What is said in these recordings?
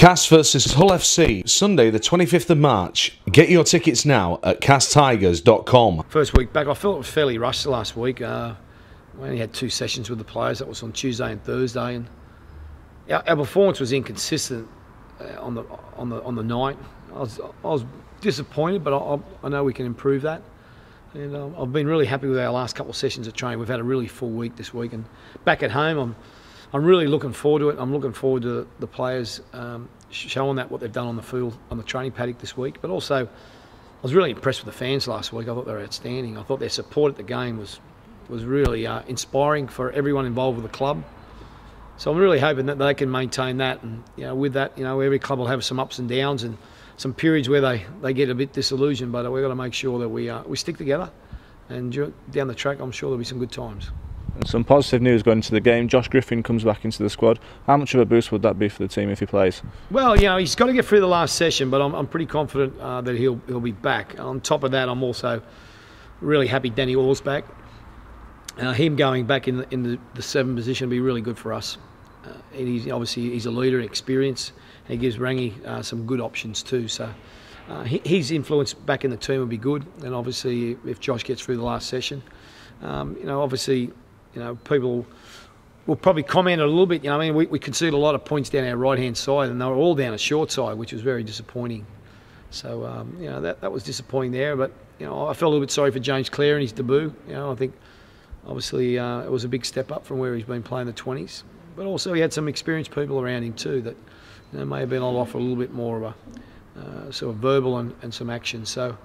Cas versus Hull FC, Sunday the 25th of March. Get your tickets now at castigers.com. First week back, I felt it was fairly rushed last week. We only had 2 sessions with the players. That was on Tuesday and Thursday, and our performance was inconsistent on the night. I was disappointed, but I know we can improve that. And I've been really happy with our last couple of sessions of training. We've had a really full week this week, and back at home, I'm really looking forward to it. I'm looking forward to the players showing that what they've done on the field, on the training paddock this week. But also, I was really impressed with the fans last week. I thought they were outstanding. I thought their support at the game was really inspiring for everyone involved with the club. So I'm really hoping that they can maintain that. And with that, every club will have some ups and downs and some periods where they get a bit disillusioned. But we've got to make sure that we stick together. And down the track, I'm sure there'll be some good times. And some positive news going into the game. Josh Griffin comes back into the squad. How much of a boost would that be for the team if he plays? Well, he's got to get through the last session, but I'm pretty confident that he'll be back. On top of that, I'm also really happy Danny Orr's back. Him going back in the 7 position will be really good for us. He's a leader and experience. And he gives Rangi some good options too. So his influence back in the team will be good. And obviously, if Josh gets through the last session, people will probably comment a little bit. We conceded a lot of points down our right-hand side, and they were all down a short side, which was very disappointing. So, that was disappointing there. But, I felt a little bit sorry for James Clare in his debut. I think, obviously, it was a big step up from where he's been playing the 20s. But also he had some experienced people around him too that may have been able to offer a little bit more of a sort of verbal and some action. So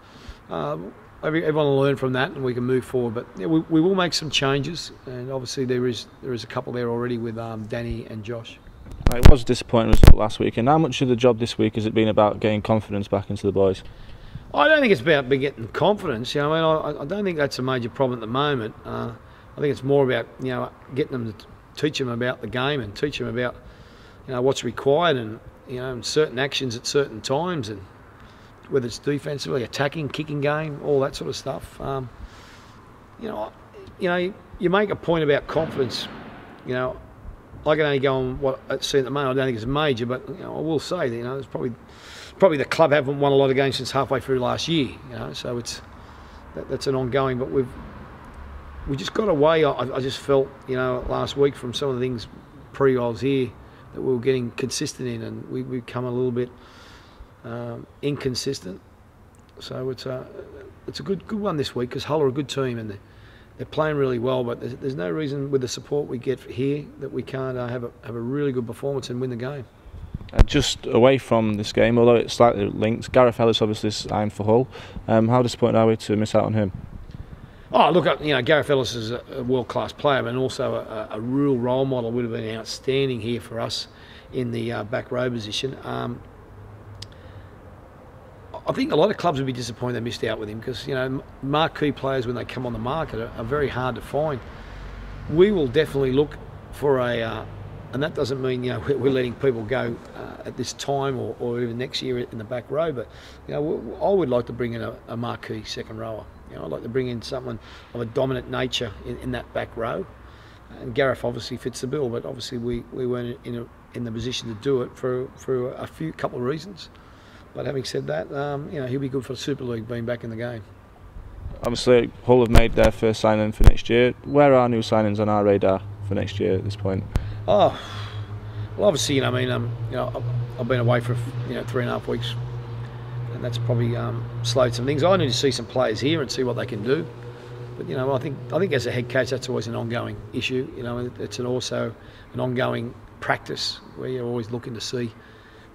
everyone will learn from that, and we can move forward. But we will make some changes, and obviously there is a couple there already with Danny and Josh. It was a disappointing result last week, and how much of the job this week has it been about getting confidence back into the boys? I don't think it's about getting confidence. I don't think that's a major problem at the moment. I think it's more about getting them to teach them about the game and teach them about what's required and certain actions at certain times, and whether it's defensively, attacking, kicking game, all that sort of stuff. You make a point about confidence. I can only go on what I see at the moment. I don't think it's major, but I will say that it's probably the club haven't won a lot of games since halfway through last year. So that's an ongoing. But we just got away. I just felt last week from some of the things I was here that we were getting consistent in, and we become a little bit inconsistent. So it's a good one this week, because Hull are a good team and they're playing really well. But there's no reason with the support we get here that we can't have a really good performance and win the game. Just away from this game, although it's slightly linked, Gareth Ellis obviously signed for Hull. How disappointed are we to miss out on him? Oh, look, Gareth Ellis is a world-class player, and also a real role model. Would have been outstanding here for us in the back row position. I think a lot of clubs would be disappointed they missed out with him, because marquee players, when they come on the market, are very hard to find. We will definitely look for and that doesn't mean we're letting people go at this time or even next year in the back row. But I would like to bring in a marquee second rower. I'd like to bring in someone of a dominant nature in that back row. And Gareth obviously fits the bill, but obviously we weren't in the position to do it for a couple of reasons. But having said that, he'll be good for the Super League, being back in the game. Obviously, Hull have made their first signing for next year. Where are new signings on our radar for next year at this point? Oh, well, obviously, I've been away for 3.5 weeks, and that's probably slowed some things. I need to see some players here and see what they can do. But I think as a head coach, that's always an ongoing issue. It's also an ongoing practice where you're always looking to see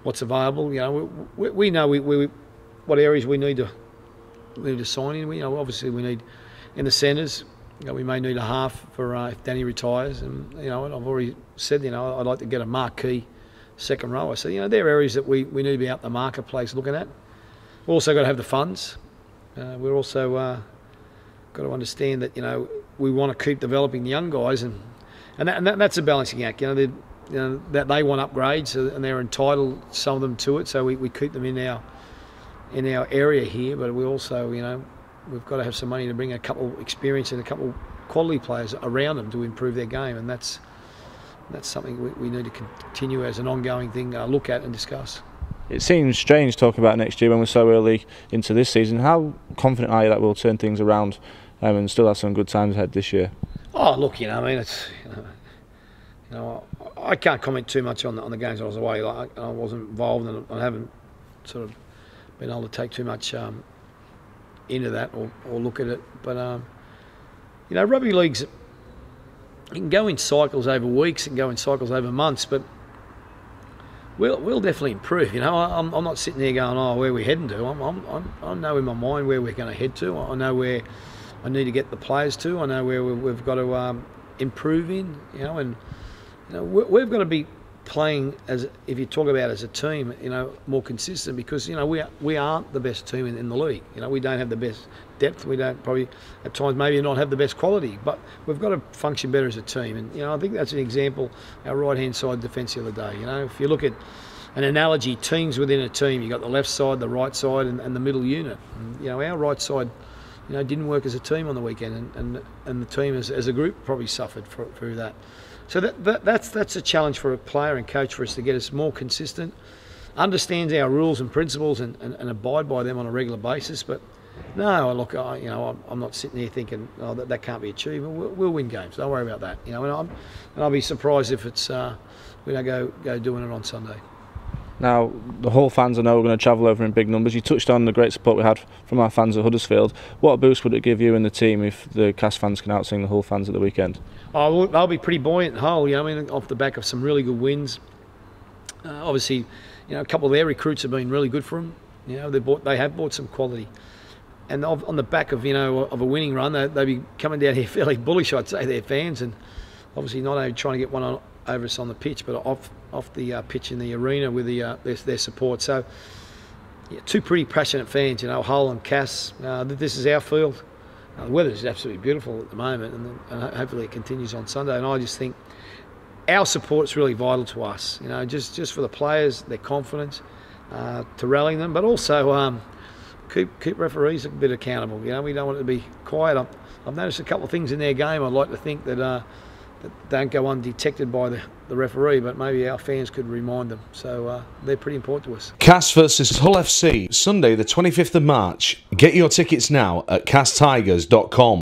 what's available. We know what areas we need to sign in. Obviously we need in the centres. We may need a half for if Danny retires, and I've already said I'd like to get a marquee second rower. So there are areas that we need to be out in the marketplace looking at. We've also got to have the funds. We're also got to understand that we want to keep developing the young guys, and that's a balancing act. That they want upgrades, and they're entitled, some of them, to it. So we keep them in our area here, but we also we've got to have some money to bring a couple experience and a couple quality players around them to improve their game, and that's That's something we need to continue as an ongoing thing, look at and discuss. It seems strange talking about next year when we're so early into this season. How confident are you that we'll turn things around and still have some good times ahead this year? Oh, look, I mean, it's I can't comment too much on the games I was away. Like, I wasn't involved, and I haven't sort of been able to take too much into that or look at it. But rugby league's, it can go in cycles over weeks, it can go in cycles over months, but we'll definitely improve. I'm not sitting there going, oh, where are we heading to? I know in my mind where we're going to head to. I know where I need to get the players to. I know where we've got to improve in. We've got to be playing, as if you talk about as a team, more consistent, because we aren't the best team in the league. We don't have the best depth. We don't probably at times maybe not have the best quality, but we've got to function better as a team. And I think that's an example. Our right hand side defence the other day. If you look at an analogy, teams within a team, you've got the left side, the right side, and the middle unit. And, our right side, didn't work as a team on the weekend, and the team as a group probably suffered through that. So that's a challenge for a player and coach for us to get us more consistent, understands our rules and principles and abide by them on a regular basis. But no, look, I'm not sitting there thinking, oh, that can't be achieved. We'll win games. Don't worry about that. And I'll be surprised if it's we don't go doing it on Sunday. Now, the Hull fans, I know, are going to travel over in big numbers. You touched on the great support we had from our fans at Huddersfield. What boost would it give you and the team if the Cas fans can outsing the Hull fans at the weekend? Oh, well, they'll be pretty buoyant in Hull, off the back of some really good wins. Obviously, a couple of their recruits have been really good for them. They have bought some quality. And on the back of, of a winning run, they'll be coming down here fairly bullish, I'd say, their fans, and obviously not only trying to get one over us on the pitch, but off the pitch in the arena with their support. So, two pretty passionate fans, Hull and Cas. This is our field. The weather is absolutely beautiful at the moment, and hopefully it continues on Sunday. And I just think our support's really vital to us. Just for the players, their confidence, to rallying them, but also keep referees a bit accountable. We don't want it to be quiet. I've noticed a couple of things in their game I'd like to think that don't go undetected by the referee, but maybe our fans could remind them. So they're pretty important to us. Cas versus Hull FC, Sunday the 25th of March. Get your tickets now at castigers.com.